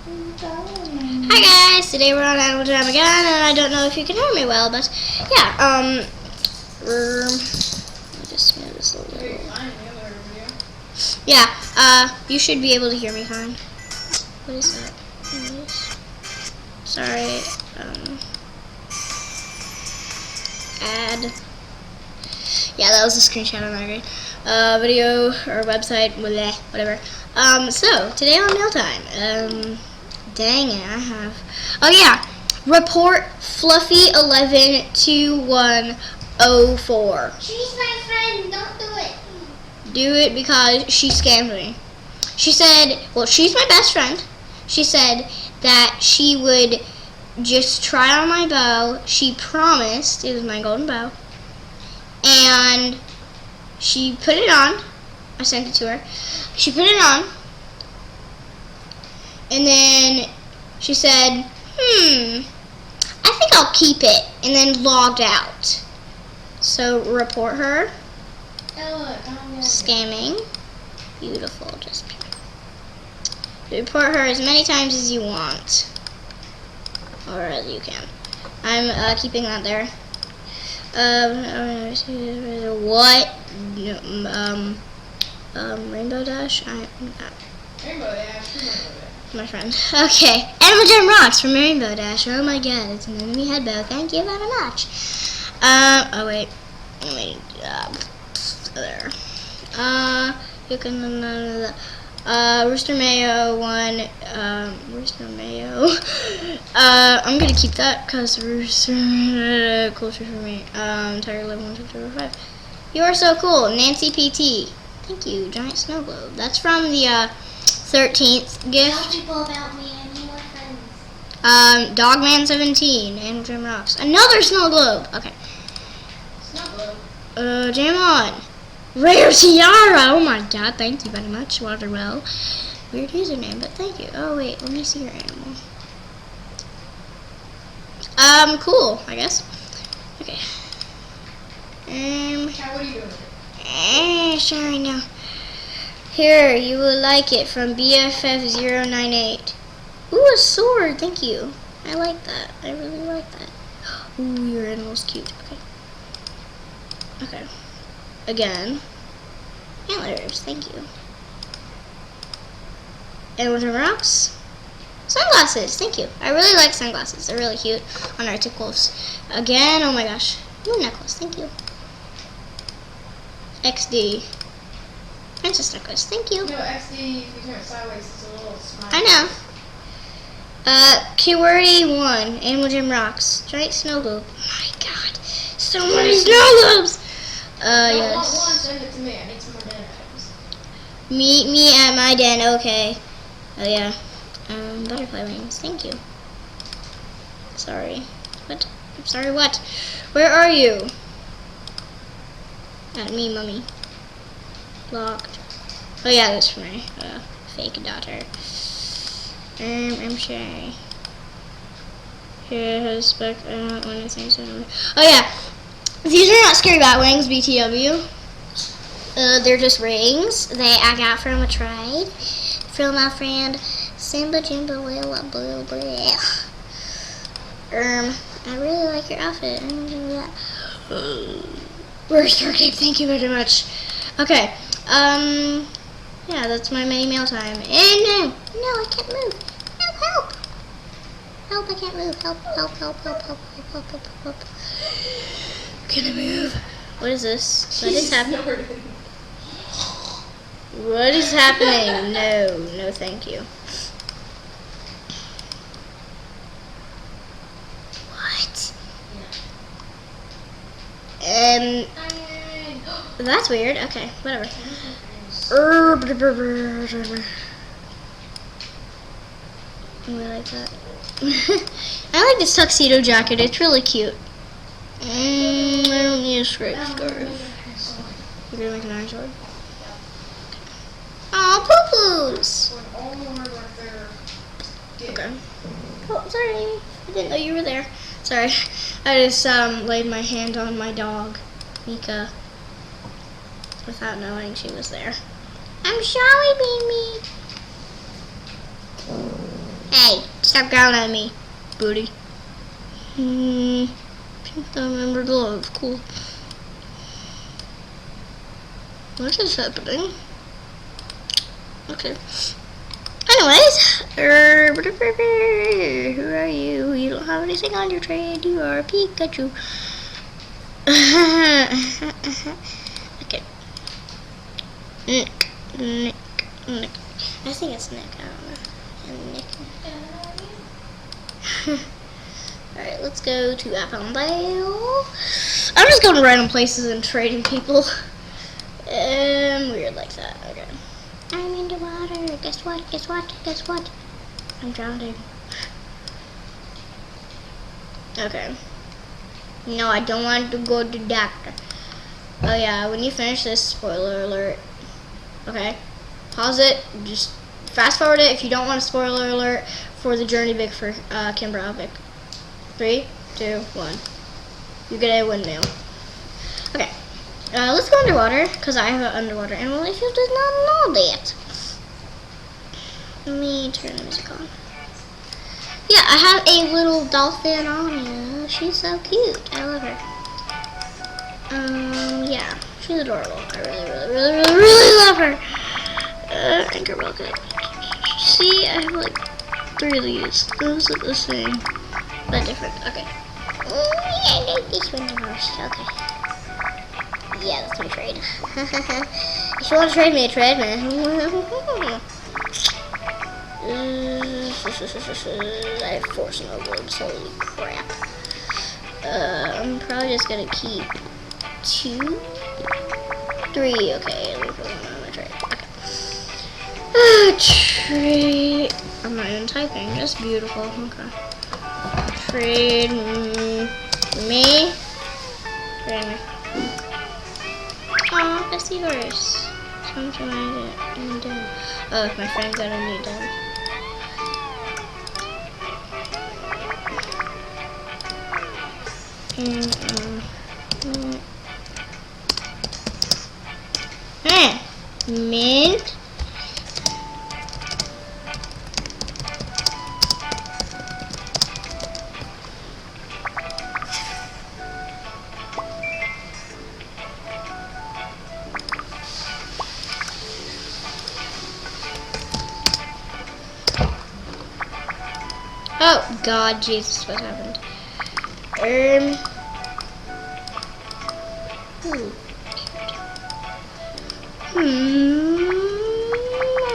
Hi guys, today we're on Animal Jam again, and I don't know if you can hear me well, but yeah, let me just move this a little. Yeah, you should be able to hear me fine. What is that? Sorry, add. Yeah, that was a screenshot on that video or website, whatever. So today on MAILTIME, dang it, I have. Oh yeah, report Fluffy 112104. She's my friend. Don't do it. Do it because she scammed me. She said, well, she's my best friend. She said that she would just try on my bow. She promised it was my golden bow, and she put it on. I sent it to her. She put it on. And then she said, I think I'll keep it, and then logged out. So report her. Scamming. Beautiful. Just report her as many times as you want. Or as you can. I'm keeping that there. What? Rainbow Dash? Rainbow Dash. My friend. Okay. Animal Jam rocks from Rainbow Dash. Oh my god, it's an enemy headbow. Thank you very much. Oh wait. There. You can Rooster Mayo 1. Rooster Mayo. I'm gonna keep that because Rooster closer for me. Tiger Level 155. You are so cool, Nancy PT. Thank you, giant snow globe. That's from the 13th gift. Tell people about me. I need more friends. Dogman17, Animal Jam rocks. Another snow globe. Okay. Snow globe. Jam on. Rare tiara. Oh my god, thank you very much. Waterwell. Weird username, but thank you. Oh wait, let me see your animal. Cool, I guess. Okay. Cat, what are you doing with it? Sorry, no. Here, you will like it from BFF098. Ooh, a sword, thank you. I like that. I really like that. Ooh, your animal's cute. Okay. Okay. Again. Antlers, thank you. And with rocks? Sunglasses, thank you. I really like sunglasses. They're really cute on Arctic wolves. Again, oh my gosh. New necklace, thank you. XD. Princess necklace, thank you. No, XD, if you turn it sideways, it's a little smile. I know. Keyword1, Animal Jam rocks. Giant snow globe. Oh my god. So many snow globes! Yes. One, send it to me. I need some more den items. Meet me at my den, okay. Oh yeah. Butterfly wings, thank you. Sorry. What? I'm sorry, what? Where are you? At me, mummy. Locked. Oh yeah, that's for my fake daughter. I'm shy. Here has spec. I don't want to say something. Oh yeah, these are not scary bat wings, BTW. They're just rings. They I got from a trade from my friend Simba Jimba Willa Blue Blue. I really like your outfit. I don't know that. Where's your game? Thank you very much. Okay. Yeah, that's my mini meal time. And no, I can't move. Help, help. Help, I can't move. Help, help, help, help, help, help, help, help, help. Can I move? What is this? What is happening? What is happening? No, thank you. What? That's weird. Okay, whatever. I like that. I like this tuxedo jacket. It's really cute. I don't need a straight scarf. You're gonna make an iron sword? Aw, poo-poos! Okay. Oh, sorry. I didn't know you were there. Sorry. I just laid my hand on my dog, Mika, without knowing she was there. I'm sorry, baby. Stop growling at me, booty. I remember love. Cool. What is happening? Okay. Anyways, who are you? You don't have anything on your trade. You are a Pikachu. Okay. Nick. I think it's Nick. I don't know. Nick. Alright, let's go to Appledale. I'm just going to random places and trading people. Weird like that. Okay. I'm in the water. Guess what? Guess what? Guess what? I'm drowning. Okay. No, I don't want to go to doctor. Oh yeah, when you finish this, spoiler alert. Okay. Pause it. Just fast forward it if you don't want a spoiler alert for the journey big for Kimbra Vic. 3, 2, 1. You get a windmill. Okay. Let's go underwater, because I have an underwater animal. If you did not know that. Let me turn the music on. Yeah, I have a little dolphin on you. She's so cute. I love her. Yeah. She's adorable. I really love her. Anchor rocket. See, I have like 3 of these. Those look the same, but different. Okay. Yeah, I like this one the most. Okay. Yeah, that's my trade. If you want to trade me a trade, man. I have 4 snowboards. Holy crap. I'm probably just gonna keep 2, 3. Okay, let me put them on my trade. Okay. Trade. I'm not even typing. Just beautiful. Okay. Trade me. Trade me. Aw, that's yours. Something I didn't do. Oh, my friend got a new done. Mint. Oh God, Jesus, what happened? I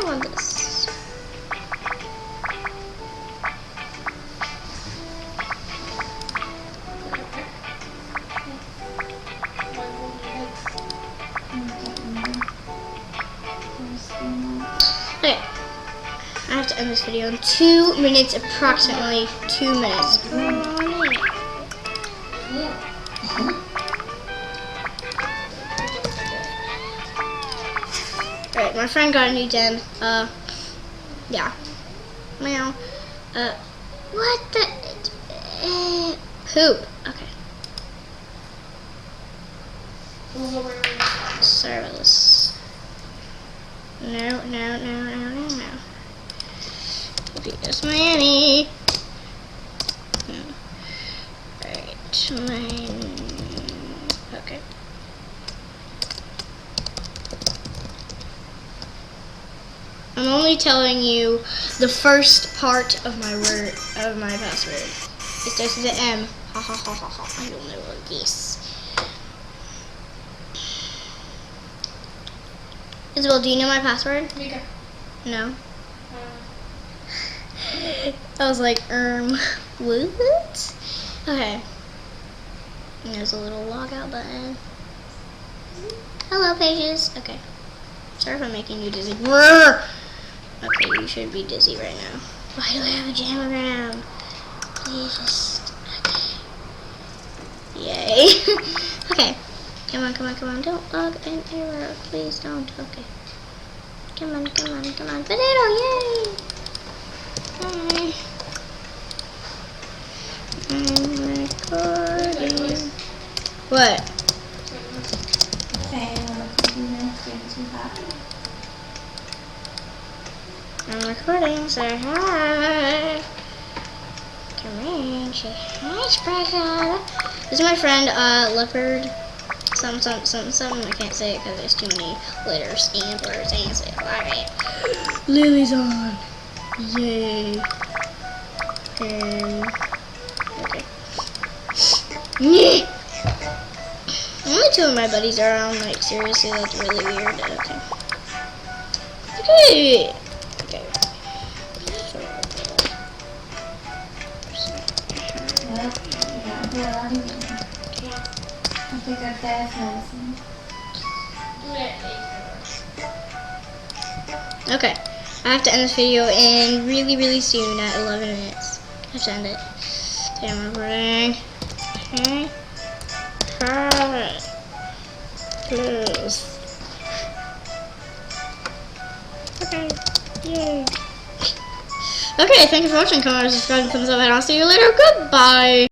want this. Okay. I have to end this video in 2 minutes, approximately 2 minutes. Alright, my friend got a new den. Yeah. Meow. What the? Poop. Okay. Sorry about this. No. Because Miami. Alright, mine. Okay. I'm only telling you the first part of my word, of my password. It starts with an M. Ha ha ha ha ha. I don't know what this. Isabel, do you know my password? Mika. No. I was like, what? Okay. And there's a little log out button. Hello, pages. Okay. Sorry if I'm making you dizzy. Okay, you should be dizzy right now. Why do I have a jam around? Please just. Okay. Yay. Okay. Come on. Don't log an error. Please don't. Okay. Come on. Potato, yay! Hi. I'm recording. What? I'm recording, say hi. This is my friend, Leopard. Some. I can't say it because there's too many letters and words. I can't say it. Alright. Lily's on. Yay. Okay. Only two of my buddies are on, like, seriously, that's really weird. Okay. Okay. Okay. Okay, I have to end this video and really soon at 11 minutes. I have to end it. Okay, I'm recording. Okay. Close. Okay, yay. Okay, thank you for watching. Comment, subscribe, and thumbs up, and I'll see you later. Goodbye.